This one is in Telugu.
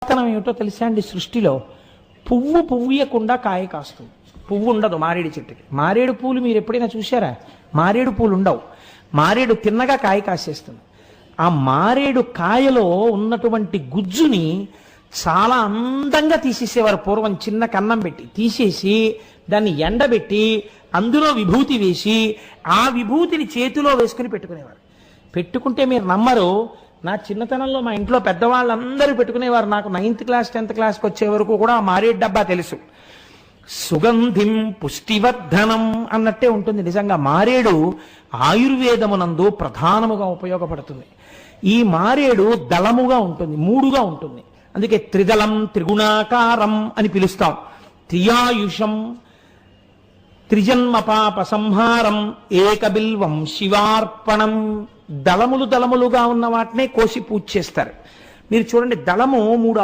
గొప్పతనం ఏమిటో తెలుసా అండి? సృష్టిలో పువ్వు పువ్వుయకుండా కాయ కాస్తుంది. పువ్వు ఉండదు మారేడు చెట్టుకి. మారేడు పూలు మీరు ఎప్పుడైనా చూసారా? మారేడు పూలు ఉండవు. మారేడు తిన్నగా కాయ కాసేస్తుంది. ఆ మారేడు కాయలో ఉన్నటువంటి గుజ్జుని చాలా అందంగా తీసేసేవారు పూర్వం. చిన్న కన్నం పెట్టి తీసేసి దాన్ని ఎండబెట్టి అందులో విభూతి వేసి ఆ విభూతిని చేతిలో వేసుకుని పెట్టుకునేవారు. పెట్టుకుంటే మీరు నమ్మరు, నా చిన్నతనంలో మా ఇంట్లో పెద్దవాళ్ళందరూ పెట్టుకునేవారు. నాకు 9th క్లాస్ 10th క్లాస్కి వచ్చే వరకు కూడా ఆ మారేడు డబ్బా తెలుసు. సుగంధిం పుష్టివర్ధనం అన్నట్టే ఉంటుంది. నిజంగా మారేడు ఆయుర్వేదమునందు ప్రధానముగా ఉపయోగపడుతుంది. ఈ మారేడు దళముగా ఉంటుంది, మూడుగా ఉంటుంది. అందుకే త్రిదళం త్రిగుణాకారం అని పిలుస్తాం. త్రియాయుషం త్రిజన్మ పాప సంహారం ఏకబిల్వం శివార్పణం. దళములుగా ఉన్న వాటినే కోసి పూజ చేస్తారు. మీరు చూడండి, దళము 3